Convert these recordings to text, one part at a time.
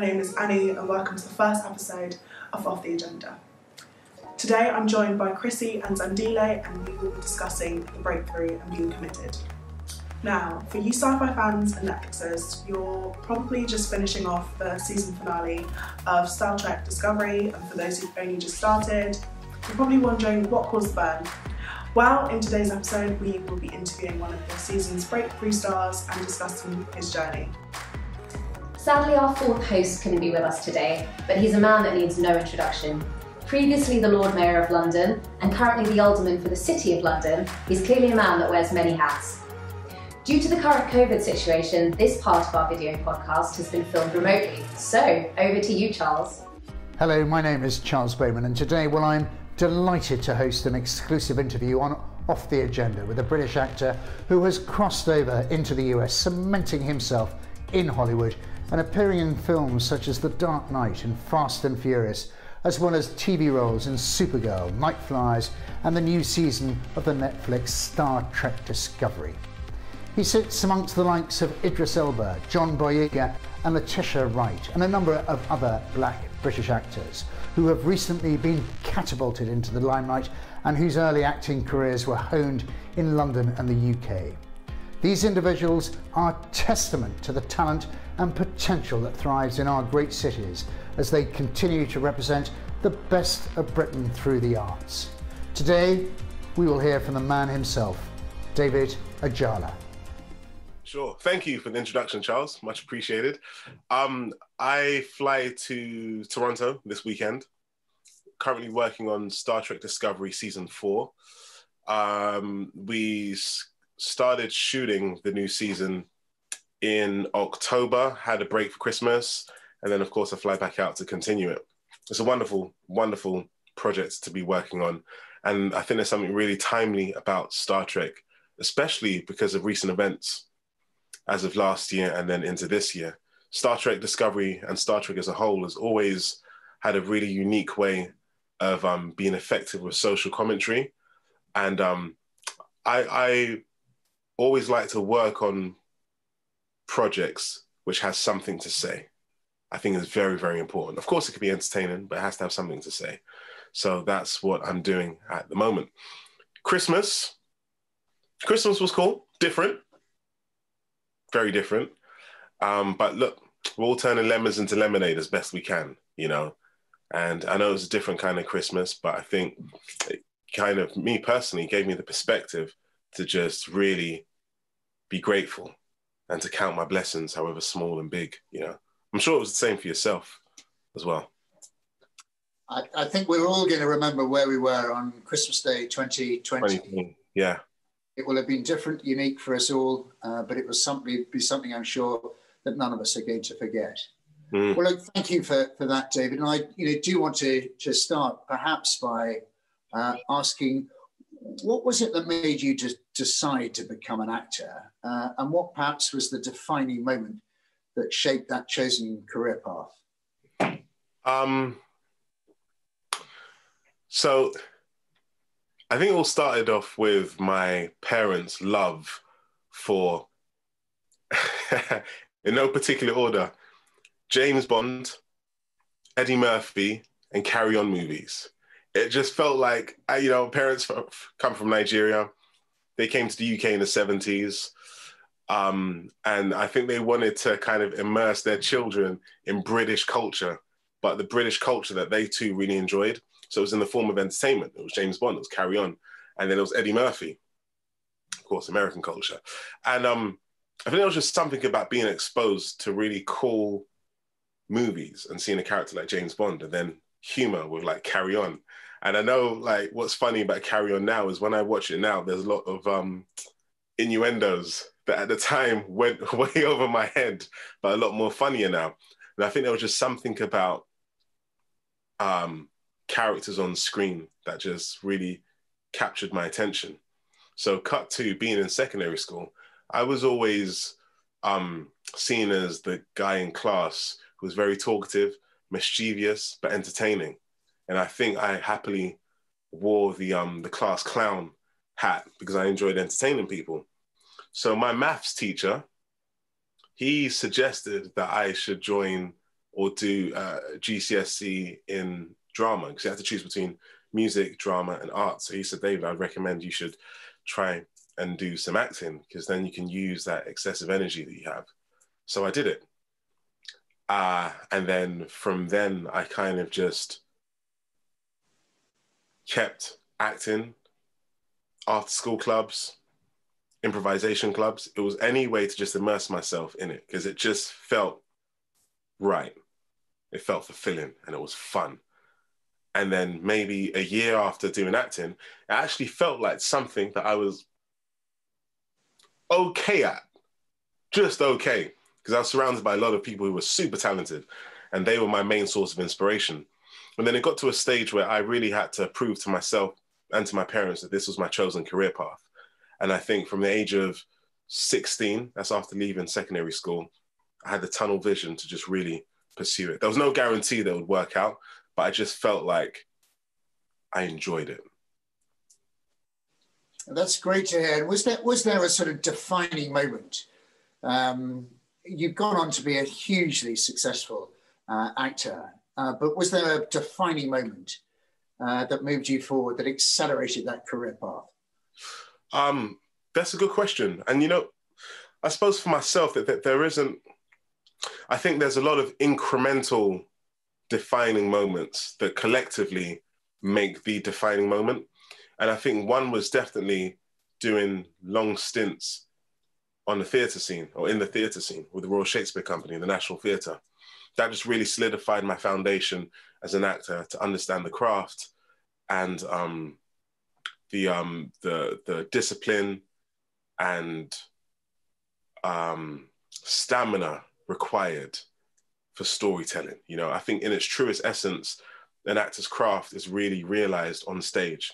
my name is Annie and welcome to the first episode of Off the Agenda. Today I'm joined by Chrissy and Zandile and we will be discussing The Breakthrough and Being Committed. Now, for you sci-fi fans and Netflixers, you're probably just finishing off the season finale of Star Trek Discovery, and for those who've only just started, you're probably wondering what caused the burn. Well, in today's episode we will be interviewing one of the season's breakthrough stars and discussing his journey. Sadly, our fourth host couldn't be with us today, but he's a man that needs no introduction. Previously the Lord Mayor of London, and currently the Alderman for the City of London, he's clearly a man that wears many hats. Due to the current COVID situation, this part of our video podcast has been filmed remotely. So, over to you, Charles. Hello, my name is Charles Bowman, and today, I'm delighted to host an exclusive interview on Off the Agenda with a British actor who has crossed over into the US, cementing himself in Hollywood and appearing in films such as The Dark Knight and Fast and Furious, as well as TV roles in Supergirl, Nightflyers and the new season of the Netflix Star Trek Discovery. He sits amongst the likes of Idris Elba, John Boyega and Letitia Wright, and a number of other black British actors who have recently been catapulted into the limelight and whose early acting careers were honed in London and the UK. These individuals are testament to the talent and potential that thrives in our great cities as they continue to represent the best of Britain through the arts. Today, we will hear from the man himself, David Ajala. Sure. Thank you for the introduction, Charles. Much appreciated. I fly to Toronto this weekend, currently working on Star Trek Discovery Season 4. We started shooting the new season in October, had a break for Christmas, and then of course I fly back out to continue it. It's a wonderful, wonderful project to be working on. And I think there's something really timely about Star Trek, especially because of recent events as of last year and then into this year. Star Trek Discovery and Star Trek as a whole has always had a really unique way of being effective with social commentary. And I always like to work on projects which has something to say. I think it's very, very important. Of course, it could be entertaining, but it has to have something to say. So that's what I'm doing at the moment. Christmas was cool, different, very different. But look, we're all turning lemons into lemonade as best we can, you know. And I know it's a different kind of Christmas, but I think it kind of, me personally, gave me the perspective to just really be grateful and to count my blessings, however small and big, you know. I'm sure it was the same for yourself as well. I think we're all going to remember where we were on Christmas Day 2020. Yeah. It will have been different, unique for us all, but it was something I'm sure that none of us are going to forget. Well, look, thank you for that, David. And I do want to start perhaps by asking, what was it that made you decide to become an actor? And what perhaps was the defining moment that shaped that chosen career path? So I think it all started off with my parents' love for, in no particular order, James Bond, Eddie Murphy, and Carry On movies. It just felt like, parents come from Nigeria. They came to the UK in the 70s. And I think they wanted to kind of immerse their children in British culture, but the British culture that they too really enjoyed. So it was in the form of entertainment. It was James Bond, it was Carry On. And then it was Eddie Murphy, of course, American culture. And I think there was just something about being exposed to really cool movies and seeing a character like James Bond and then humor with like Carry On. And I know like what's funny about Carry On now is when I watch it now, there's a lot of innuendos that at the time went way over my head, but a lot more funnier now. And I think there was just something about characters on screen that just really captured my attention. So cut to being in secondary school, I was always seen as the guy in class who was very talkative, mischievous, but entertaining. And I think I happily wore the class clown hat because I enjoyed entertaining people. So my maths teacher, he suggested that I should join or do GCSE in drama, because you had to choose between music, drama, and art. So he said, David, I'd recommend you should try and do some acting, because then you can use that excessive energy that you have. So I did it. And then from then, I kind of just kept acting, after school clubs, improvisation clubs. It was any way to just immerse myself in it, because it just felt right. It felt fulfilling and it was fun. And then maybe a year after doing acting, it actually felt like something that I was okay at, just okay, because I was surrounded by a lot of people who were super talented and they were my main source of inspiration. And then it got to a stage where I really had to prove to myself and to my parents that this was my chosen career path. And I think from the age of 16, that's after leaving secondary school, I had the tunnel vision to just really pursue it. There was no guarantee that it would work out, but I just felt like I enjoyed it. That's great to hear. Was there a sort of defining moment? You've gone on to be a hugely successful actor, but was there a defining moment that moved you forward, that accelerated that career path? That's a good question. And, you know, I suppose for myself that there isn't, I think there's a lot of incremental defining moments that collectively make the defining moment. And I think one was definitely doing long stints on the theatre scene, or in the theatre scene with the Royal Shakespeare Company, the National Theatre. That just really solidified my foundation as an actor to understand the craft and the discipline and stamina required for storytelling. You know, I think in its truest essence, an actor's craft is really realized on stage.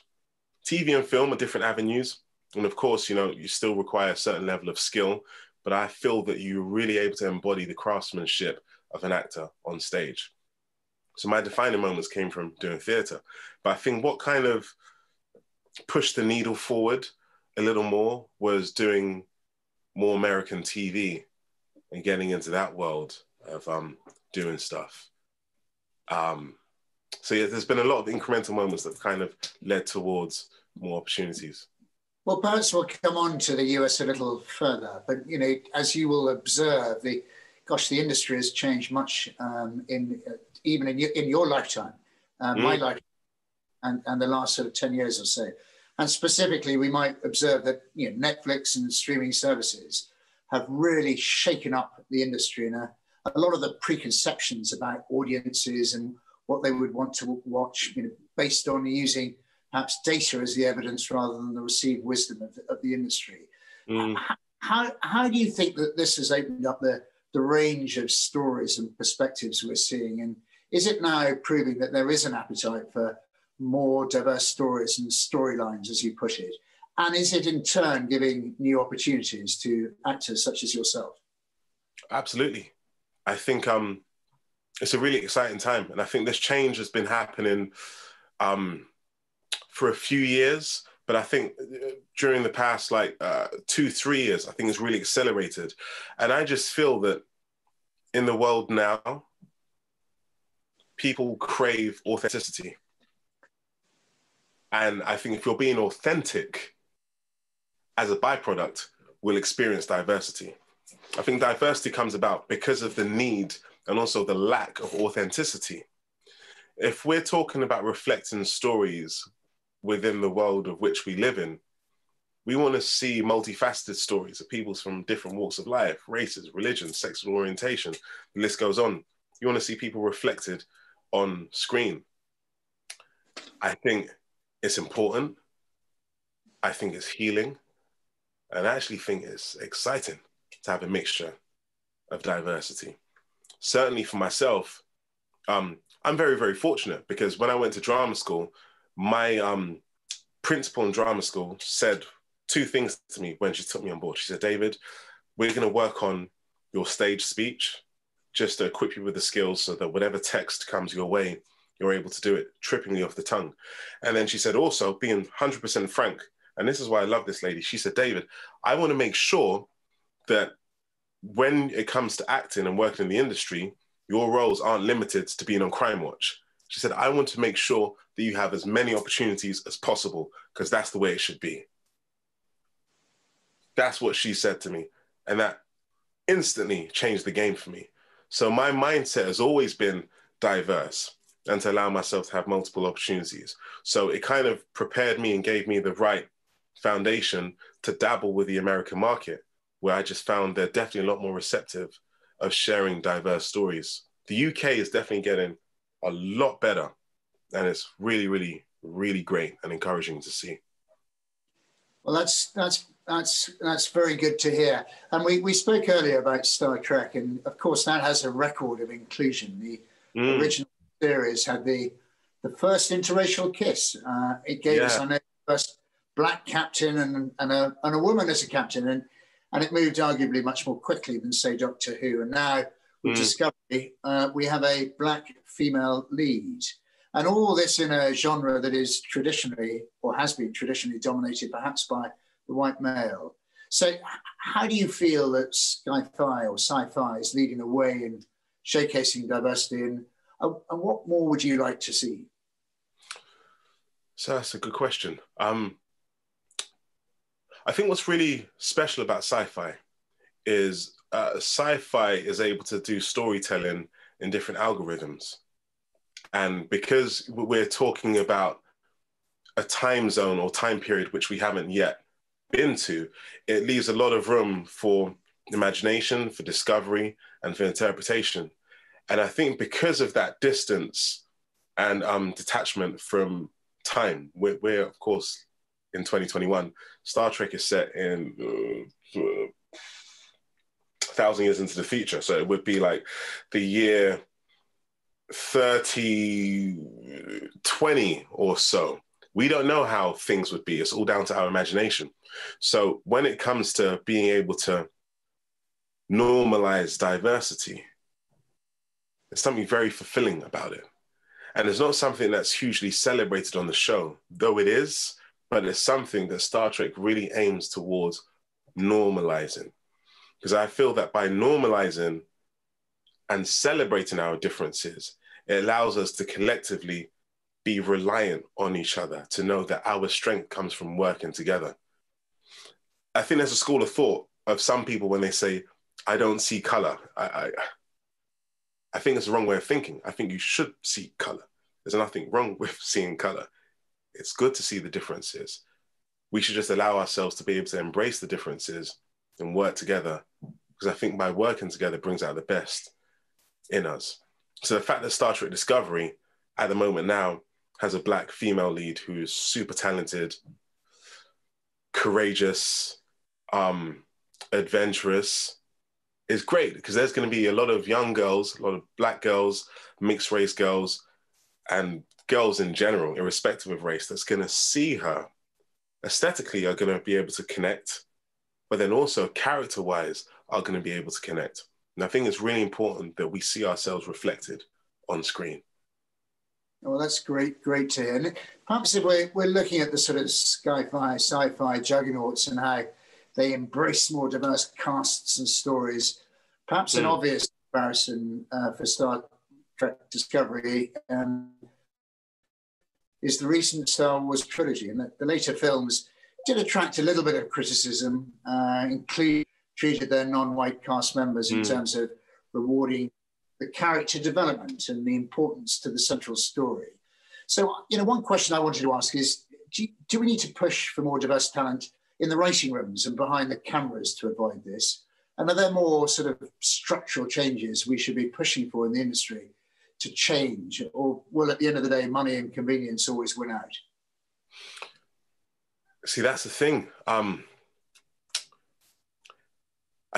TV and film are different avenues. And of course, you know, you still require a certain level of skill, but I feel that you're really able to embody the craftsmanship of an actor on stage. So my defining moments came from doing theatre. But I think what kind of pushed the needle forward a little more was doing more American TV and getting into that world of doing stuff. So yeah, there's been a lot of incremental moments that kind of led towards more opportunities. Well, perhaps we'll come on to the US a little further, but you know, as you will observe, the industry has changed much even in your lifetime, my lifetime, and the last sort of 10 years or so. And specifically, we might observe that, you know, Netflix and streaming services have really shaken up the industry, and a lot of the preconceptions about audiences and what they would want to watch, you know, based on using perhaps data as the evidence rather than the received wisdom of the industry. How do you think that this has opened up the range of stories and perspectives we're seeing? And is it now proving that there is an appetite for more diverse stories and storylines, as you put it? And is it in turn giving new opportunities to actors such as yourself? Absolutely. I think it's a really exciting time. And I think this change has been happening for a few years, but I think during the past 2-3 years, I think it's really accelerated. And I just feel that in the world now, people crave authenticity. And I think if you're being authentic, as a byproduct, we'll experience diversity. I think diversity comes about because of the need and also the lack of authenticity. If we're talking about reflecting stories within the world of which we live in, we want to see multifaceted stories of people from different walks of life, races, religions, sexual orientation, the list goes on. You want to see people reflected on screen. I think it's important. I think it's healing. And I actually think it's exciting to have a mixture of diversity. Certainly for myself, I'm very, very fortunate because when I went to drama school, my principal in drama school said 2 things to me when she took me on board. She said, David, we're going to work on your stage speech just to equip you with the skills so that whatever text comes your way, you're able to do it trippingly off the tongue. And then she said also, being 100% frank, and this is why I love this lady, she said, David, I want to make sure that when it comes to acting and working in the industry, your roles aren't limited to being on Crime Watch. She said, I want to make sure that you have as many opportunities as possible because that's the way it should be. That's what she said to me. And that instantly changed the game for me. So my mindset has always been diverse and to allow myself to have multiple opportunities. So it kind of prepared me and gave me the right foundation to dabble with the American market, where I just found they're definitely a lot more receptive of sharing diverse stories. The UK is definitely getting a lot better, and it's really, really, really great and encouraging to see. Well, that's very good to hear. And we spoke earlier about Star Trek, and of course that has a record of inclusion. The original series had the first interracial kiss. It gave us, I know, the first black captain and a woman as a captain, and it moved arguably much more quickly than, say, Doctor Who. And now with Discovery, we have a black female lead. And all this in a genre that is traditionally, or has been traditionally, dominated perhaps by the white male. So how do you feel that sci-fi or sci-fi is leading the way in showcasing diversity, and what more would you like to see? So that's a good question. I think what's really special about sci-fi is sci-fi is able to do storytelling in different algorithms. And because we're talking about a time zone or time period which we haven't yet been to, it leaves a lot of room for imagination, for discovery, and for interpretation. And I think because of that distance and detachment from time, we're of course, in 2021, Star Trek is set in 1,000 years into the future. So it would be like the year 3020 or so. We don't know how things would be. It's all down to our imagination. So when it comes to being able to normalize diversity, there's something very fulfilling about it. And it's not something that's hugely celebrated on the show, though it is, but it's something that Star Trek really aims towards normalizing. Because I feel that by normalizing and celebrating our differences, it allows us to collectively be reliant on each other, to know that our strength comes from working together. I think there's a school of thought of some people when they say, I don't see color. I think it's the wrong way of thinking. I think you should see color. There's nothing wrong with seeing color. It's good to see the differences. We should just allow ourselves to be able to embrace the differences and work together, because I think by working together brings out the best in us. So the fact that Star Trek Discovery at the moment now has a black female lead who's super talented, courageous, adventurous, is great, because there's going to be a lot of young girls, a lot of black girls, mixed race girls, and girls in general, irrespective of race, that's going to see her aesthetically, are going to be able to connect, but then also character-wise are going to be able to connect. And I think it's really important that we see ourselves reflected on screen. Well, that's great to hear. And perhaps if we're looking at the sort of sci-fi juggernauts and how they embrace more diverse casts and stories, perhaps an obvious comparison for Star Trek Discovery is the recent Star Wars trilogy. And the later films did attract a little bit of criticism, treated their non-white cast members in terms of rewarding the character development and the importance to the central story. So, one question I wanted to ask is, do we need to push for more diverse talent in the writing rooms and behind the cameras to avoid this? And are there more sort of structural changes we should be pushing for in the industry to change? Or will, at the end of the day, money and convenience always win out? See, that's the thing. I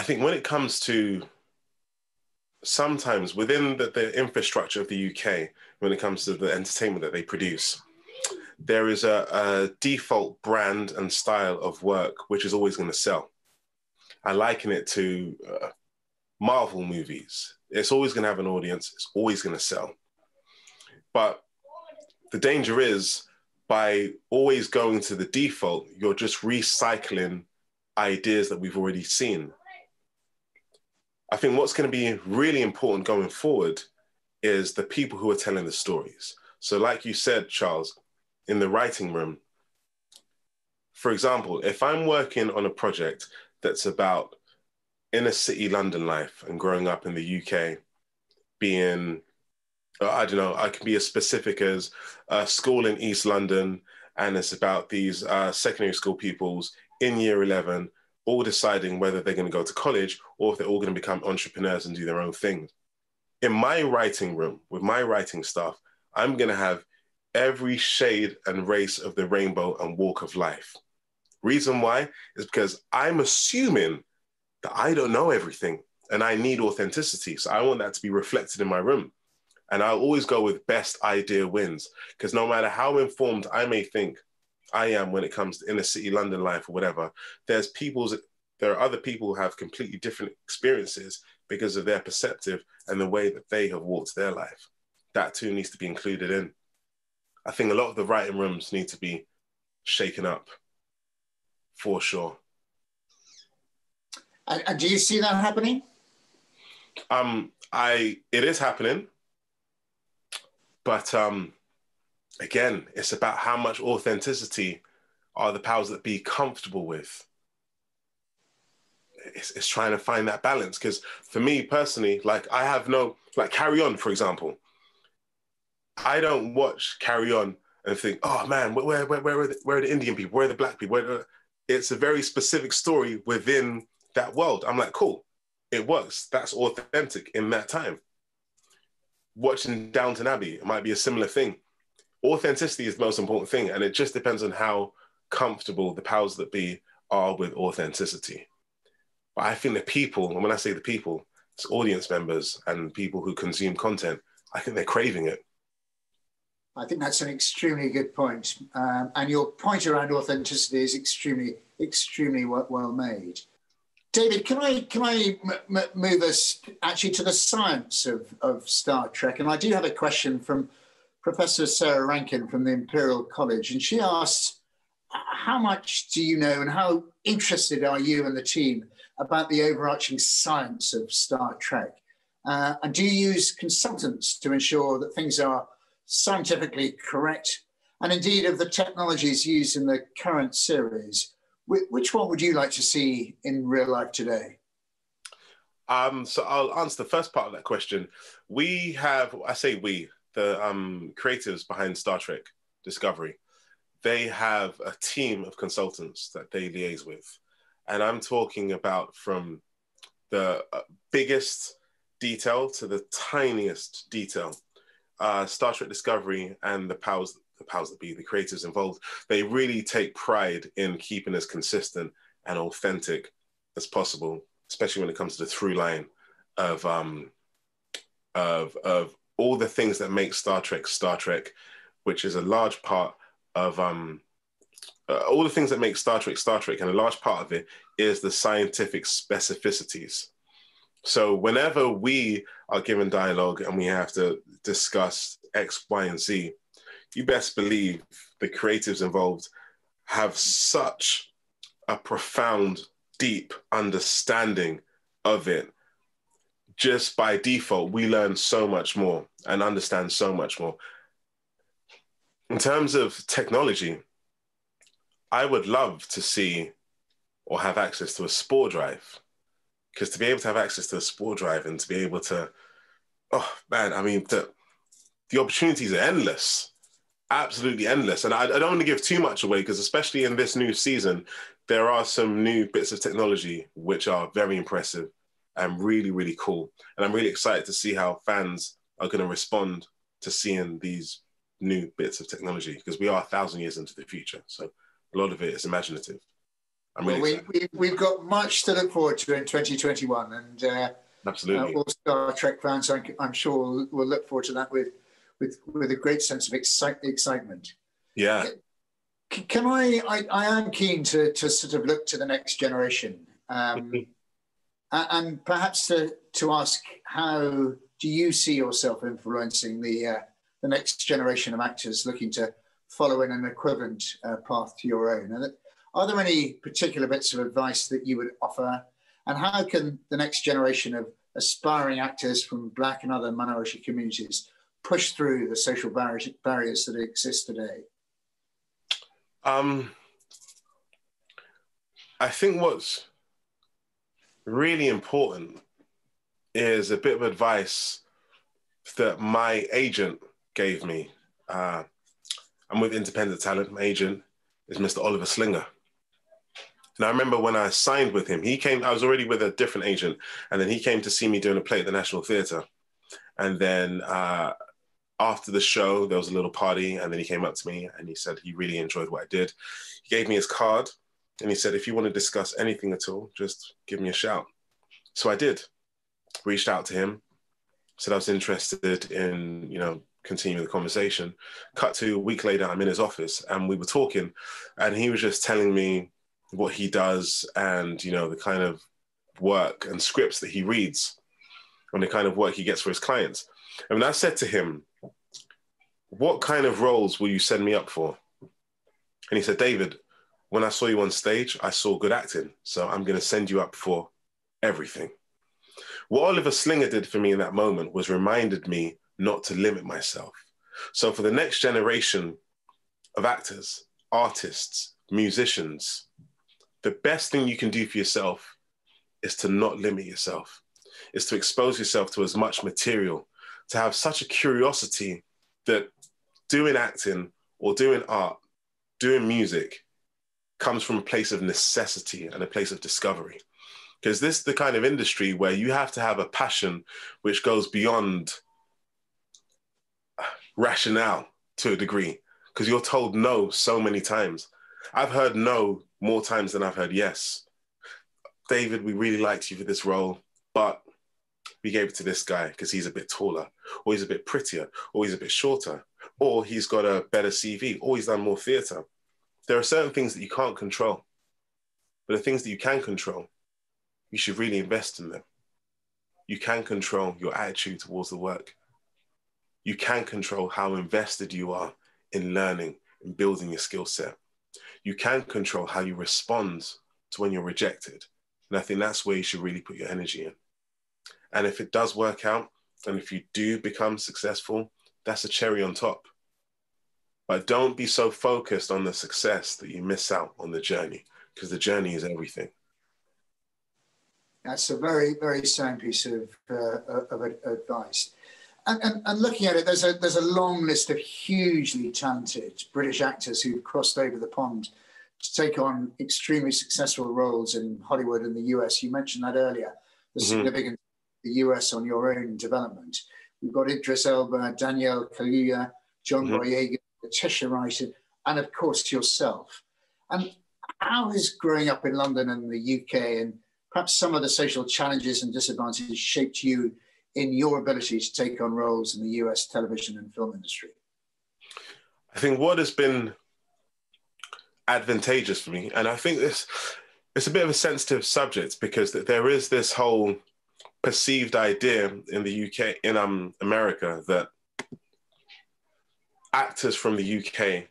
think when it comes to sometimes within the infrastructure of the UK, when it comes to the entertainment that they produce, there is a default brand and style of work which is always going to sell. I liken it to Marvel movies. It's always going to have an audience. It's always going to sell. But the danger is, by always going to the default, you're just recycling ideas that we've already seen. I think what's going to be really important going forward is the people who are telling the stories. So like you said, Charles, in the writing room, for example, if I'm working on a project that's about inner city London life and growing up in the UK, being, I don't know, I can be as specific as a school in East London, and it's about these secondary school pupils in year 11, all deciding whether they're going to go to college or if they're all going to become entrepreneurs and do their own thing. In my writing room, with my writing staff, I'm going to have every shade and race of the rainbow and walk of life. Reason why is because I'm assuming that I don't know everything and I need authenticity. So I want that to be reflected in my room. And I'll always go with best idea wins, because no matter how informed I may think I am when it comes to inner city London life or whatever, there are other people who have completely different experiences because of their perceptive and the way that they have walked their life. That too needs to be included in. I think a lot of the writing rooms need to be shaken up, for sure. And do you see that happening? It is happening, but again, it's about how much authenticity are the powers that be comfortable with. It's trying to find that balance, because for me personally, like I have no, like Carry On, for example. I don't watch Carry On and think, oh man, where are the Indian people? Where are the black people? It's a very specific story within that world. I'm like, cool, it works. That's authentic in that time. Watching Downton Abbey, it might be a similar thing. Authenticity is the most important thing, and it just depends on how comfortable the powers that be are with authenticity. But I think the people, and when I say the people, it's audience members and people who consume content, I think they're craving it. I think that's an extremely good point. And your point around authenticity is extremely well made. David, can I move us actually to the science of Star Trek? And I do have a question from Professor Sarah Rankin from the Imperial College. And she asks, how much do you know and how interested are you and the team about the overarching science of Star Trek? And do you use consultants to ensure that things are scientifically correct? And indeed, of the technologies used in the current series, which one would you like to see in real life today? So I'll answer the first part of that question. We have, the creators behind Star Trek Discovery, they have a team of consultants that they liaise with. And I'm talking about from the biggest detail to the tiniest detail. Star Trek Discovery and the powers that be, the creators involved, they really take pride in keeping as consistent and authentic as possible, especially when it comes to the through line of all the things that make Star Trek, which is a large part of all the things that make Star Trek, and a large part of it is the scientific specificities. So whenever we are given dialogue and we have to discuss X, Y, and Z, you best believe the creatives involved have such a profound, deep understanding of it. Just by default, we learn so much more and understand so much more. In terms of technology, I would love to see or have access to a spore drive. Because to be able to have access to a spore drive and to be able to, oh man, I mean, the opportunities are endless, absolutely endless. And I don't want to give too much away, because especially in this new season, there are some new bits of technology which are very impressive and really, really cool. And I'm really excited to see how fans are going to respond to seeing these new bits of technology, because we are 1,000 years into the future. So a lot of it is imaginative. We've got much to look forward to in 2021, and absolutely, all Star Trek fans, I'm sure, will look forward to that with a great sense of excitement. Yeah. Can I am keen to sort of look to the next generation, and perhaps to ask, how do you see yourself influencing the next generation of actors looking to follow in an equivalent path to your own? And are there any particular bits of advice that you would offer? And how can the next generation of aspiring actors from Black and other minority communities push through the social barriers that exist today? I think what's really important is a bit of advice that my agent gave me. I'm with Independent Talent. My agent is Mr. Oliver Slinger. And I remember when I signed with him, I was already with a different agent, and then he came to see me doing a play at the National Theatre. And then after the show, there was a little party, and then he came up to me and he said he really enjoyed what I did. He gave me his card, and he said, if you want to discuss anything at all, just give me a shout. So I did. Reached out to him, said I was interested in, continuing the conversation. Cut to a week later, I'm in his office, and we were talking, and he was just telling me what he does and, the kind of work and scripts that he reads and the kind of work he gets for his clients. And I said to him, what kind of roles will you send me up for? And he said, David, when I saw you on stage, I saw good acting. So I'm going to send you up for everything. What Oliver Slinger did for me in that moment was reminded me not to limit myself. So for the next generation of actors, artists, musicians, the best thing you can do for yourself is to not limit yourself, is to expose yourself to as much material, to have such a curiosity that doing acting or doing art, doing music comes from a place of necessity and a place of discovery. Because this is the kind of industry where you have to have a passion which goes beyond rationale to a degree, because you're told no so many times. I've heard no more times than I've heard yes. David, we really liked you for this role, but we gave it to this guy because he's a bit taller, or he's a bit prettier, or he's a bit shorter, or he's got a better CV, or he's done more theatre. There are certain things that you can't control, but the things that you can control, you should really invest in them. You can control your attitude towards the work. You can control how invested you are in learning and building your skill set. You can control how you respond to when you're rejected. And I think that's where you should really put your energy in. And if it does work out, and if you do become successful, that's a cherry on top. But don't be so focused on the success that you miss out on the journey, because the journey is everything. That's a very, very sound piece of advice. And looking at it, there's a long list of hugely talented British actors who've crossed over the pond to take on extremely successful roles in Hollywood and the US. You mentioned that earlier, the significance of the US on your own development. We've got Idris Elba, Danielle Kaluuya, John Boyega, Letitia Wright, and of course yourself. And how has growing up in London and the UK and perhaps some of the social challenges and disadvantages shaped you in your ability to take on roles in the US television and film industry? I think what has been advantageous for me, and I think it's a bit of a sensitive subject, because there is this whole perceived idea in the UK, in America, that actors from the UK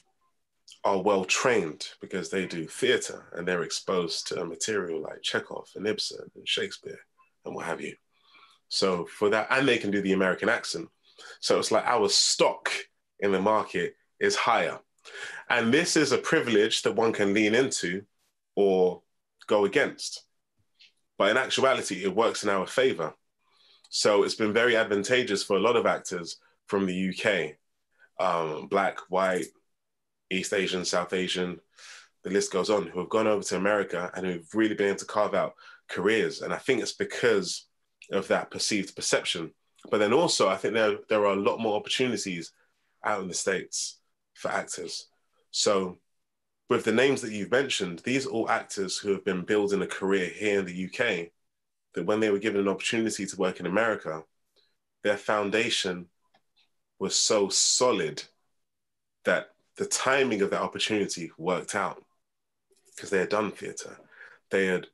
are well trained because they do theatre and they're exposed to material like Chekhov and Ibsen and Shakespeare and what have you. So for that, and they can do the American accent. So it's like our stock in the market is higher. And this is a privilege that one can lean into or go against. But in actuality, it works in our favor. So it's been very advantageous for a lot of actors from the UK, Black, white, East Asian, South Asian, the list goes on, who have gone over to America and who've really been able to carve out careers. And I think it's because of that perceived perception. But then also, I think there are a lot more opportunities out in the States for actors. So with the names that you've mentioned, these are all actors who have been building a career here in the UK, that when they were given an opportunity to work in America, their foundation was so solid that the timing of that opportunity worked out, because they had done theatre. They had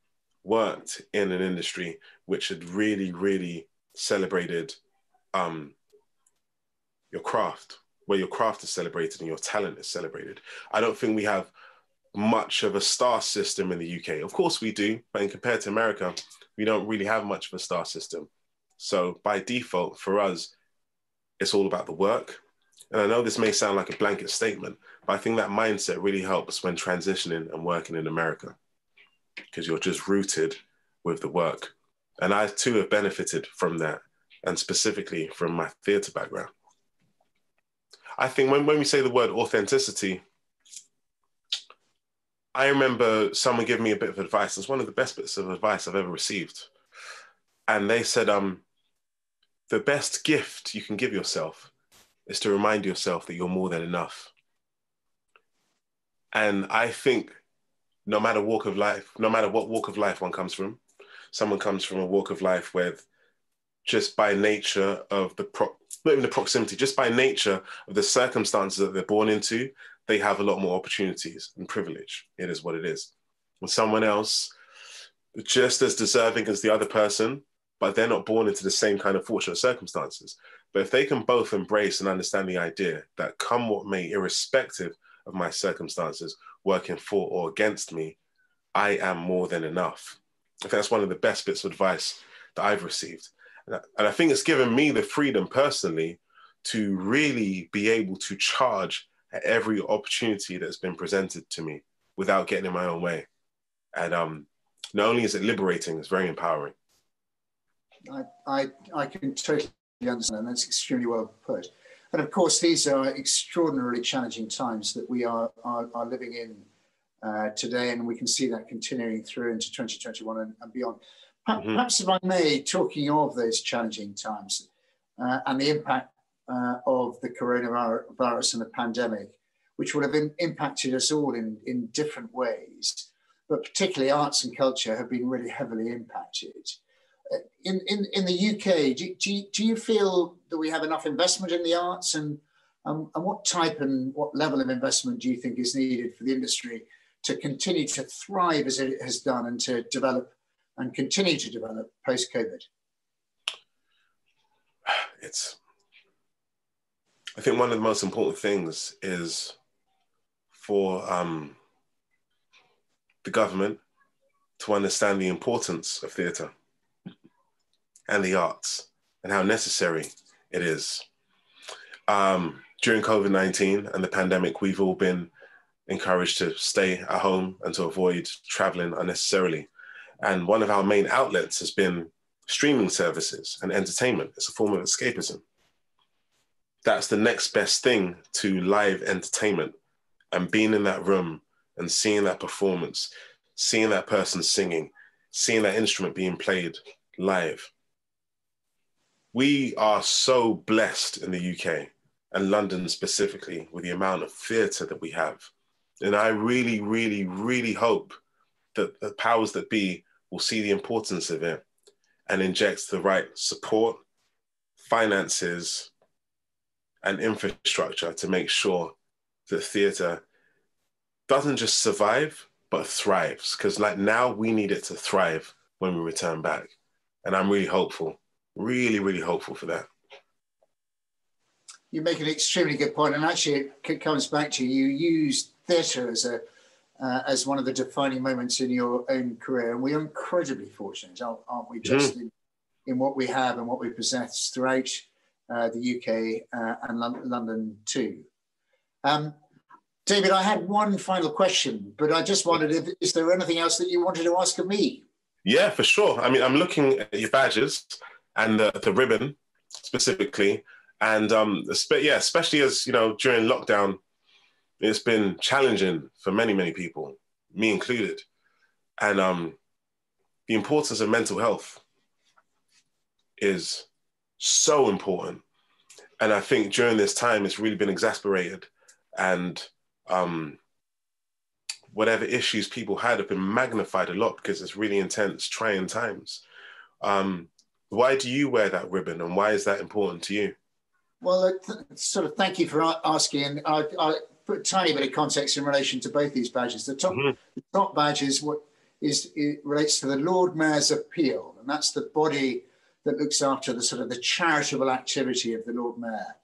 worked in an industry which had really, really celebrated your craft, where your craft is celebrated and your talent is celebrated. I don't think we have much of a star system in the UK. Of course we do, but compared to America, we don't really have much of a star system. So by default, for us, it's all about the work. And I know this may sound like a blanket statement, but I think that mindset really helps when transitioning and working in America, because you're just rooted with the work. And I too have benefited from that, and specifically from my theatre background. I think when we say the word authenticity, I remember someone giving me a bit of advice. It's one of the best bits of advice I've ever received. And they said, the best gift you can give yourself is to remind yourself that you're more than enough. And I think no matter walk of life, no matter what walk of life one comes from, someone comes from a walk of life where just by nature of not even the proximity, just by nature of the circumstances that they're born into, they have a lot more opportunities and privilege. It is what it is. And someone else, just as deserving as the other person, but they're not born into the same kind of fortunate circumstances. But if they can both embrace and understand the idea that come what may, irrespective of my circumstances, working for or against me, I am more than enough. I think that's one of the best bits of advice that I've received. And I think it's given me the freedom personally to really be able to charge at every opportunity that's been presented to me without getting in my own way. And not only is it liberating, it's very empowering. I can totally understand, and that's extremely well put. And of course, these are extraordinarily challenging times that we are living in today, and we can see that continuing through into 2021 and beyond. Perhaps if I may, talking of those challenging times and the impact of the coronavirus and the pandemic, which will have impacted us all in different ways, but particularly arts and culture have been really heavily impacted. In the UK, do you feel that we have enough investment in the arts, and what type and what level of investment do you think is needed for the industry to continue to thrive as it has done and to develop and continue to develop post-COVID? I think one of the most important things is for the government to understand the importance of theatre and the arts and how necessary it is. During COVID-19 and the pandemic, we've all been encouraged to stay at home and to avoid traveling unnecessarily. And one of our main outlets has been streaming services and entertainment. It's a form of escapism. That's the next best thing to live entertainment, and being in that room and seeing that performance, seeing that person singing, seeing that instrument being played live. We are so blessed in the UK and London specifically with the amount of theatre that we have. And I really, really, really hope that the powers that be will see the importance of it and inject the right support, finances, and infrastructure to make sure that theatre doesn't just survive, but thrives. Because like now we need it to thrive when we return back. And I'm really hopeful, really, really hopeful for that. You make an extremely good point, and actually it comes back to you used theatre as one of the defining moments in your own career, and we are incredibly fortunate, aren't we, just in what we have and what we possess throughout the UK and London too. David, I had one final question, but I just wondered, is there anything else that you wanted to ask of me? Yeah, for sure. I mean, I'm looking at your badges and the ribbon specifically. And yeah, especially as, you know, during lockdown, it's been challenging for many, many people, me included. And the importance of mental health is so important. And I think during this time, it's really been exacerbated. And whatever issues people had have been magnified a lot because it's really intense, trying times. Why do you wear that ribbon, and why is that important to you? Well, sort of thank you for asking. I put a tiny bit of context in relation to both these badges. The top badge is it relates to the Lord Mayor's Appeal, and that's the body that looks after the sort of the charitable activity of the Lord Mayor.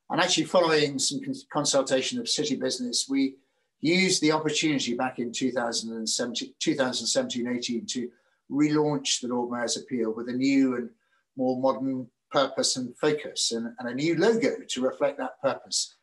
And actually, following some consultation of city business, we used the opportunity back in 2017-18 to relaunch the Lord Mayor's Appeal with a new and more modern purpose and focus, and a new logo to reflect that purpose.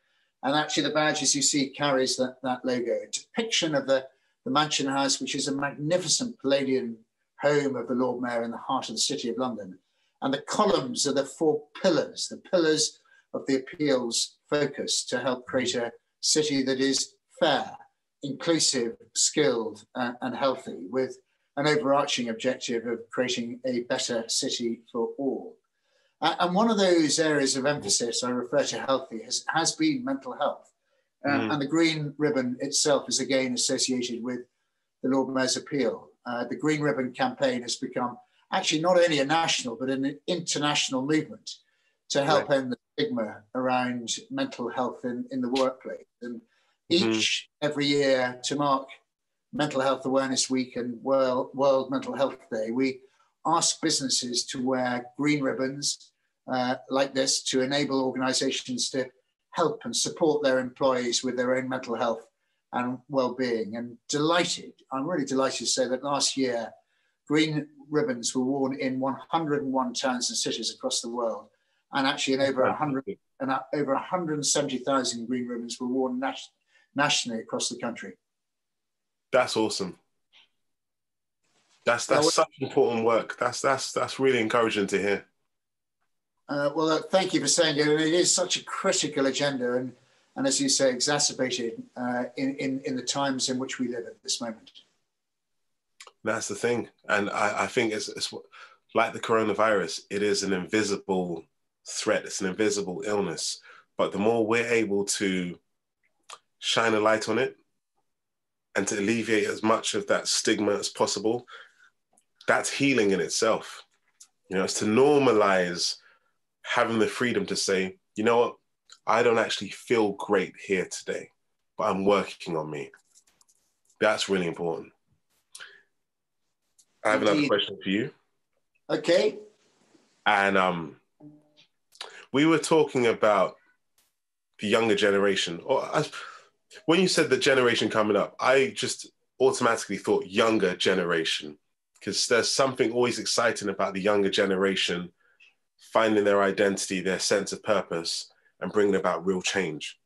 And actually the badge, as you see, carries that logo, a depiction of the Mansion House, which is a magnificent Palladian home of the Lord Mayor in the heart of the City of London. And the columns are the 4 pillars, the pillars of the appeal's focus to help create a city that is fair, inclusive, skilled, and healthy, with an overarching objective of creating a better city for all. And one of those areas of emphasis I refer to healthy has been mental health. And the green ribbon itself is again associated with the Lord Mayor's Appeal. The Green Ribbon campaign has become actually not only a national, but an international movement to help end the stigma around mental health in the workplace. And every year to mark Mental Health Awareness Week and World Mental Health Day, we ask businesses to wear green ribbons like this to enable organizations to help and support their employees with their own mental health and well-being. And I'm really delighted to say that last year, green ribbons were worn in 101 towns and cities across the world. And actually in over 170,000 green ribbons were worn nationally across the country. That's awesome. That's such important work. That's really encouraging to hear. Well, thank you for saying it. It is such a critical agenda, and as you say, exacerbated in the times in which we live at this moment. That's the thing, and I think it's like the coronavirus. It is an invisible threat. It's an invisible illness. But the more we're able to shine a light on it and to alleviate as much of that stigma as possible, that's healing in itself. It's to normalize having the freedom to say, you know what, I don't actually feel great here today, but I'm working on me. That's really important. I have another question for you. Okay. And we were talking about the younger generation. When you said the generation coming up, I just automatically thought younger generation, because there's something always exciting about the younger generation finding their identity, their sense of purpose, and bringing about real change.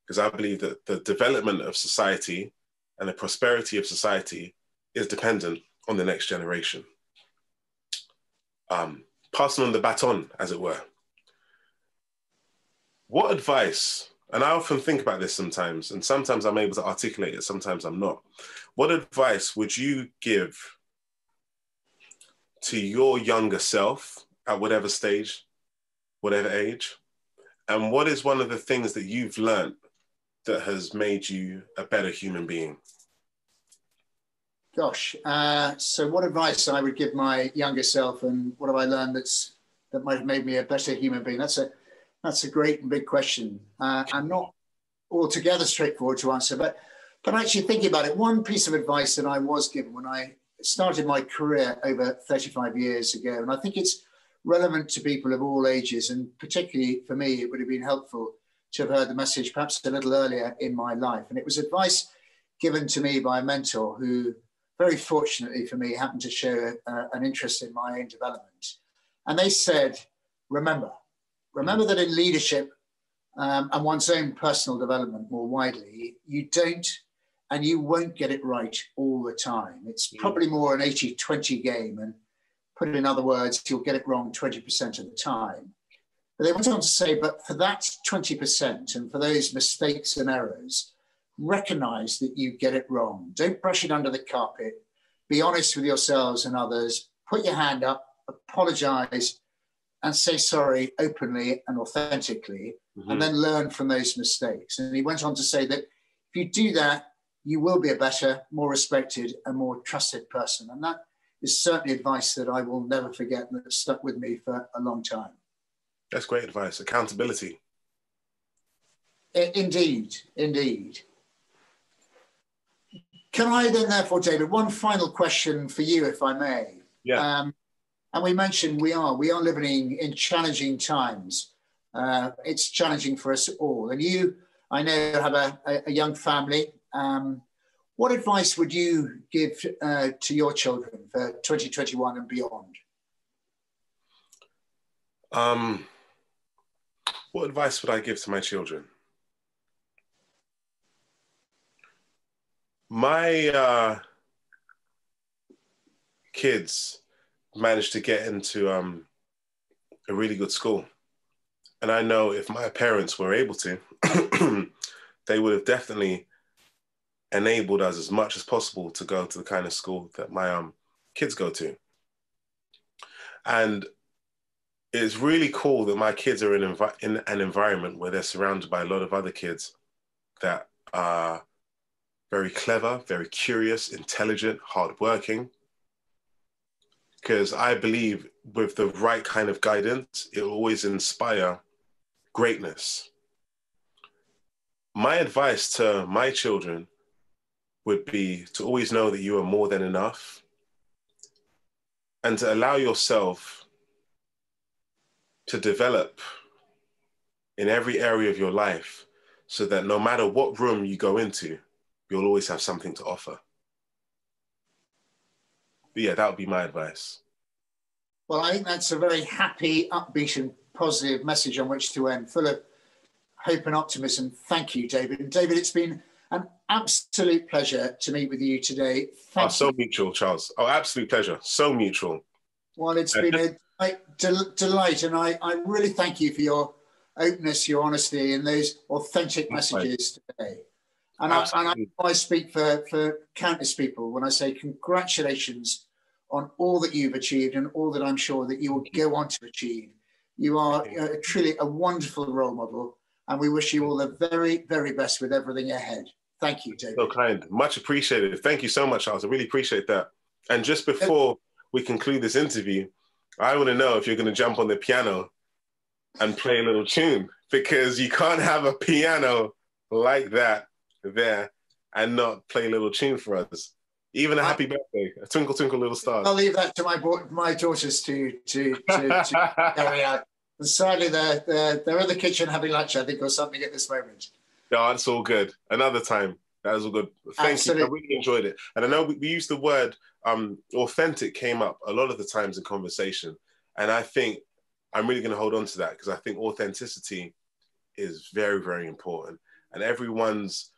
Because I believe that the development of society and the prosperity of society is dependent on the next generation. Passing on the baton, as it were. What advice, and I often think about this sometimes, and sometimes I'm able to articulate it, sometimes I'm not. What advice would you give to your younger self at whatever stage, whatever age? And what is one of the things that you've learned that has made you a better human being? Gosh, so what advice I would give my younger self, and what have I learned that might have made me a better human being? That's a great and big question. I'm not altogether straightforward to answer, but actually thinking about it, one piece of advice that I was given when I started my career over 35 years ago, and I think it's relevant to people of all ages, and particularly for me, it would have been helpful to have heard the message perhaps a little earlier in my life. And it was advice given to me by a mentor who, very fortunately for me, happened to show an interest in my own development. And they said, remember that in leadership and one's own personal development more widely, you don't and you won't get it right all the time. It's probably more an 80-20 game, and put it in other words, you'll get it wrong 20% of the time. But they went on to say, but for that 20% and for those mistakes and errors, recognize that you get it wrong. Don't brush it under the carpet. Be honest with yourselves and others. Put your hand up, apologize, and say sorry openly and authentically, and then learn from those mistakes. And he went on to say that if you do that, you will be a better, more respected and more trusted person. And that is certainly advice that I will never forget and that stuck with me for a long time. That's great advice. Accountability. Indeed, indeed. Can I then, therefore, David, one final question for you, if I may? Yeah. And we mentioned we are living in challenging times. It's challenging for us all. And you, I know, have a young family, What advice would you give to your children for 2021 and beyond? What advice would I give to my children? My kids managed to get into a really good school. And I know if my parents were able to, they would have definitely enabled us as much as possible to go to the kind of school that my kids go to. And it's really cool that my kids are in an environment where they're surrounded by a lot of other kids that are very clever, very curious, intelligent, hardworking. Because I believe with the right kind of guidance, it will always inspire greatness. My advice to my children would be to always know that you are more than enough and to allow yourself to develop in every area of your life so that no matter what room you go into, you'll always have something to offer. But yeah, that would be my advice. Well, I think that's a very happy, upbeat and positive message on which to end, full of hope and optimism. Thank you, David. And David, it's been an absolute pleasure to meet with you today. Thank you. So mutual, Charles. Oh, absolute pleasure. So mutual. Well, it's been a delight, and I really thank you for your openness, your honesty, and those authentic messages today. And I speak for countless people when I say congratulations on all that you've achieved and all that I'm sure that you will go on to achieve. You are truly a wonderful role model, and we wish you all the very, very best with everything ahead. Thank you, David. So kind. Much appreciated. Thank you so much, Charles. I really appreciate that. And just before we conclude this interview, I want to know if you're going to jump on the piano and play a little tune, because you can't have a piano like that there and not play a little tune for us. Even a happy birthday, a Twinkle Twinkle Little Stars. I'll leave that to my daughters to carry out. And sadly, they're in the kitchen having lunch, I think, or something at this moment. No, that's all good. Another time. That was all good. Thank you. I really enjoyed it. And I know we used the word authentic came up a lot of the times in conversation. And I think I'm really going to hold on to that, because I think authenticity is very, very important. And everyone's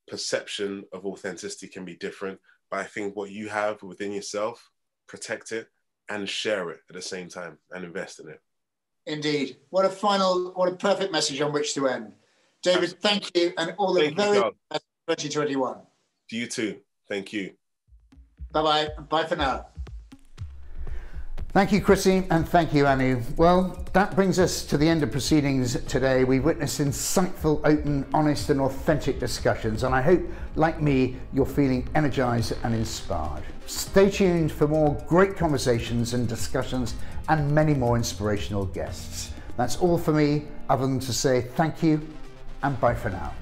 perception of authenticity can be different. But I think what you have within yourself, protect it and share it at the same time and invest in it. Indeed. What a perfect message on which to end. David, thank you, and all the very best 2021. To you too. Thank you. Bye-bye. Bye for now. Thank you, Chrissy, and thank you, Anu. Well, that brings us to the end of proceedings today. We witnessed insightful, open, honest and authentic discussions, and I hope, like me, you're feeling energised and inspired. Stay tuned for more great conversations and discussions and many more inspirational guests. That's all for me, other than to say thank you and bye for now.